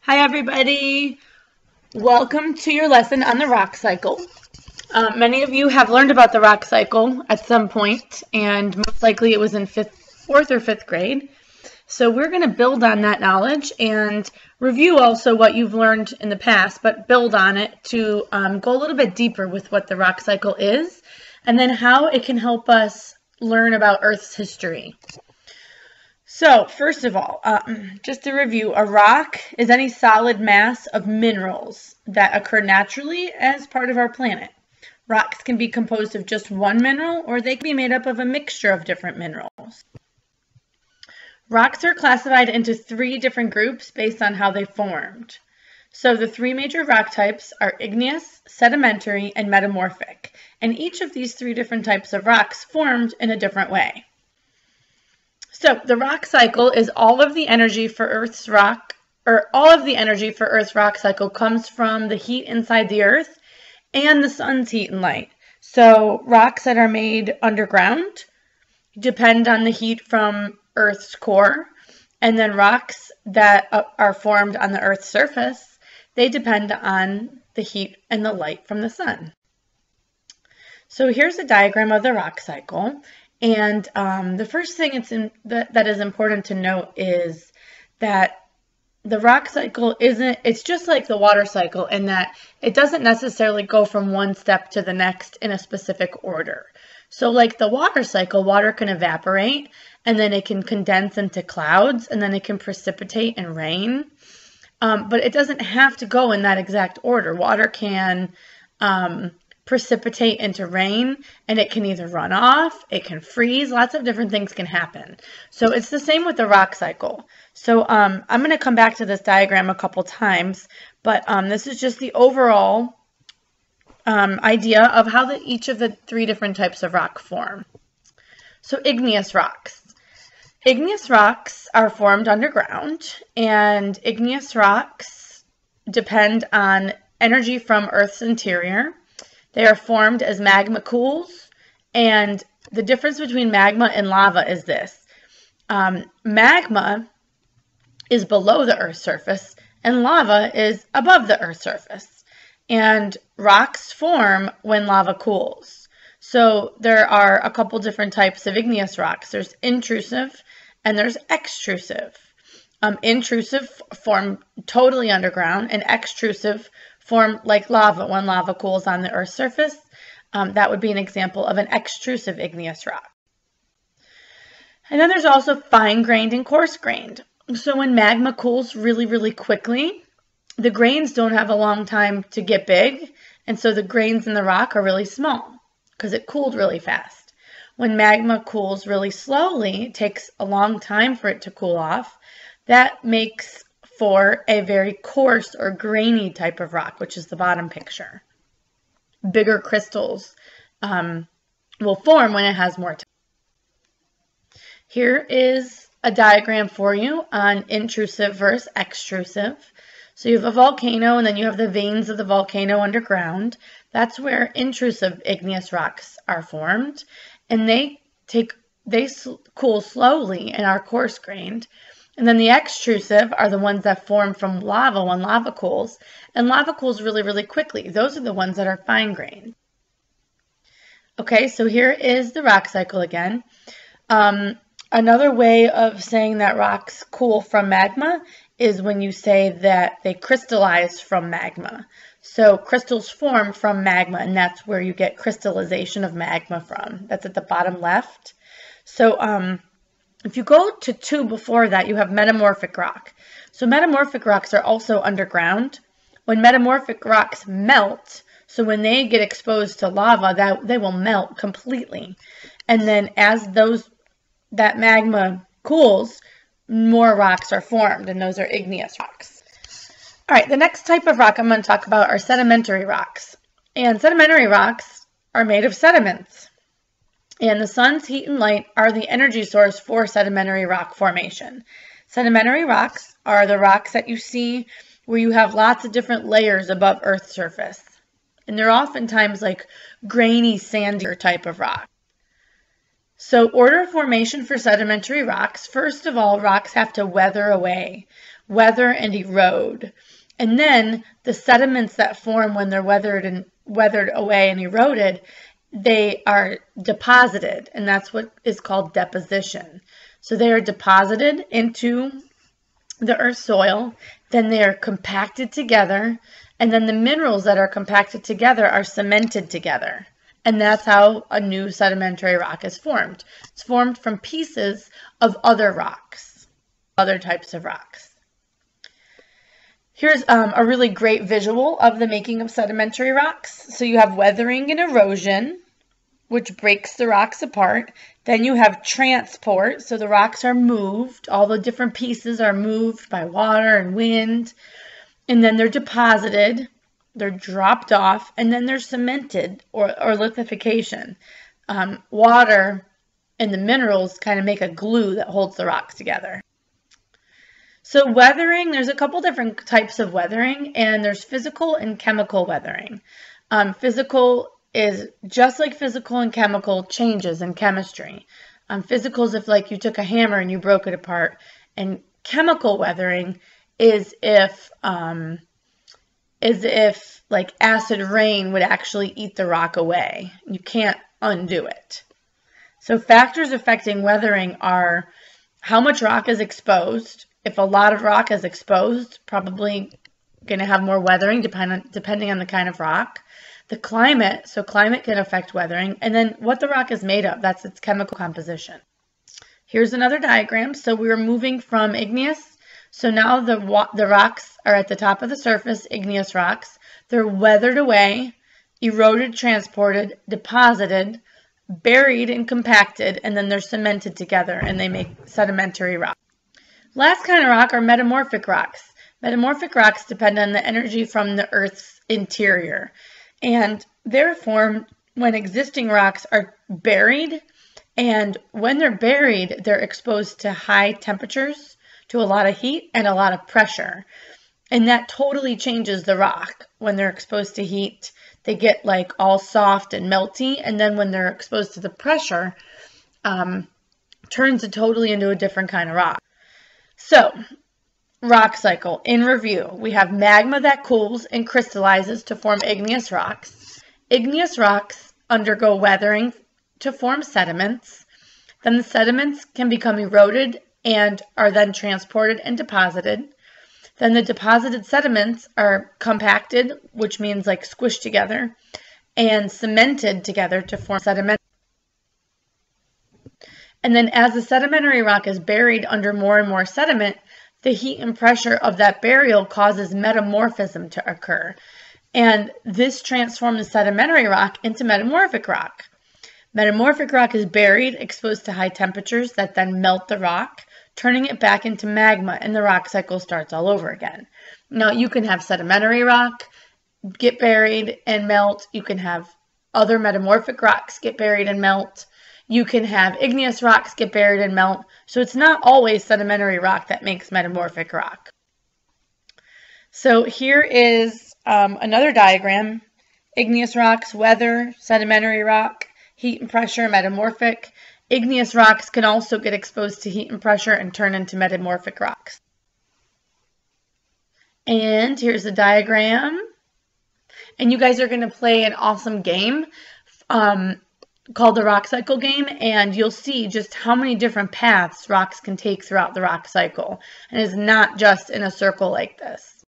Hi everybody, welcome to your lesson on the rock cycle. Many of you have learned about the rock cycle at some point, and most likely it was in 4th or 5th grade. So we're going to build on that knowledge and review also what you've learned in the past, but build on it to go a little bit deeper with what the rock cycle is, and then how it can help us learn about Earth's history. So, first of all, just to review, a rock is any solid mass of minerals that occur naturally as part of our planet. Rocks can be composed of just one mineral, or they can be made up of a mixture of different minerals. Rocks are classified into 3 different groups based on how they formed. So the 3 major rock types are igneous, sedimentary, and metamorphic. And each of these 3 different types of rocks formed in a different way. So the rock cycle is all of the energy for Earth's rock cycle comes from the heat inside the Earth and the sun's heat and light. So rocks that are made underground depend on the heat from Earth's core, and then rocks that are formed on the Earth's surface, they depend on the heat and the light from the sun. So here's a diagram of the rock cycle. And the first thing that is important to note is that the rock cycle it's just like the water cycle in that it doesn't necessarily go from one step to the next in a specific order. So like the water cycle, water can evaporate and then it can condense into clouds and then it can precipitate and rain. But it doesn't have to go in that exact order. Water can precipitate into rain, and it can either run off, it can freeze, lots of different things can happen. So it's the same with the rock cycle. So I'm going to come back to this diagram a couple times, but this is just the overall idea of how each of the 3 different types of rock form. So igneous rocks. Igneous rocks are formed underground, and igneous rocks depend on energy from Earth's interior. They are formed as magma cools, and the difference between magma and lava is this. Magma is below the Earth's surface, and lava is above the Earth's surface. And rocks form when lava cools. So there are a couple different types of igneous rocks. There's intrusive and there's extrusive. Intrusive form totally underground, and extrusive form like lava when lava cools on the Earth's surface. That would be an example of an extrusive igneous rock. And then there's also fine-grained and coarse-grained. So when magma cools really, really quickly, the grains don't have a long time to get big, and so the grains in the rock are really small because it cooled really fast. When magma cools really slowly, it takes a long time for it to cool off. That makes for a very coarse or grainy type of rock, which is the bottom picture. Bigger crystals will form when it has more time. Here is a diagram for you on intrusive versus extrusive. So you have a volcano, and then you have the veins of the volcano underground. That's where intrusive igneous rocks are formed, and they cool slowly and are coarse-grained. And then the extrusive are the ones that form from lava when lava cools. And lava cools really, really quickly. Those are the ones that are fine-grained. Okay, so here is the rock cycle again. Another way of saying that rocks cool from magma is when you say that they crystallize from magma. So crystals form from magma, and that's where you get crystallization of magma from. That's at the bottom left. So, if you go to 2 before that, you have metamorphic rock. So metamorphic rocks are also underground. When metamorphic rocks melt, so when they get exposed to lava, they will melt completely. And then as that magma cools, more rocks are formed, and those are igneous rocks. All right, the next type of rock I'm going to talk about are sedimentary rocks. And sedimentary rocks are made of sediments. And the sun's heat and light are the energy source for sedimentary rock formation. Sedimentary rocks are the rocks that you see where you have lots of different layers above Earth's surface. And they're oftentimes like grainy, sandier type of rock. So order of formation for sedimentary rocks. First of all, rocks have to weather away, weather and erode. And then the sediments that form when they're weathered away and eroded, they are deposited, and that's what is called deposition. So they are deposited into the earth's soil, then they are compacted together, and then the minerals that are compacted together are cemented together. And that's how a new sedimentary rock is formed. It's formed from pieces of other rocks, other types of rocks. Here's a really great visual of the making of sedimentary rocks. So you have weathering and erosion, which breaks the rocks apart. Then you have transport, so the rocks are moved. All the different pieces are moved by water and wind. And then they're deposited. They're dropped off, and then they're cemented or lithification. Water and the minerals kind of make a glue that holds the rocks together. So weathering, there's a couple different types of weathering, and there's physical and chemical weathering. Physical is just like physical and chemical changes in chemistry. Physical is if like you took a hammer and you broke it apart, and chemical weathering is if like acid rain would actually eat the rock away. You can't undo it. So factors affecting weathering are how much rock is exposed. If a lot of rock is exposed, probably going to have more weathering depending on the kind of rock. The climate, so climate can affect weathering. And then what the rock is made of, that's its chemical composition. Here's another diagram. So we were moving from igneous. So now the rocks are at the top of the surface, igneous rocks. They're weathered away, eroded, transported, deposited, buried and compacted, and then they're cemented together and they make sedimentary rocks. Last kind of rock are metamorphic rocks. Metamorphic rocks depend on the energy from the Earth's interior, and they're formed when existing rocks are buried, and when they're buried, they're exposed to high temperatures, to a lot of heat and a lot of pressure, and that totally changes the rock. When they're exposed to heat, they get like all soft and melty, and then when they're exposed to the pressure, turns it totally into a different kind of rock. So, rock cycle. In review, we have magma that cools and crystallizes to form igneous rocks. Igneous rocks undergo weathering to form sediments. Then the sediments can become eroded and are then transported and deposited. Then the deposited sediments are compacted, which means like squished together, and cemented together to form sediment. And then as the sedimentary rock is buried under more and more sediment, the heat and pressure of that burial causes metamorphism to occur. And this transforms the sedimentary rock into metamorphic rock. Metamorphic rock is buried, exposed to high temperatures that then melt the rock, turning it back into magma, and the rock cycle starts all over again. Now, you can have sedimentary rock get buried and melt. You can have other metamorphic rocks get buried and melt. You can have igneous rocks get buried and melt. So it's not always sedimentary rock that makes metamorphic rock. So here is another diagram. Igneous rocks, weather, sedimentary rock, heat and pressure, metamorphic. Igneous rocks can also get exposed to heat and pressure and turn into metamorphic rocks. And here's a diagram. And you guys are going to play an awesome game called the rock cycle game, and you'll see just how many different paths rocks can take throughout the rock cycle. And it's not just in a circle like this.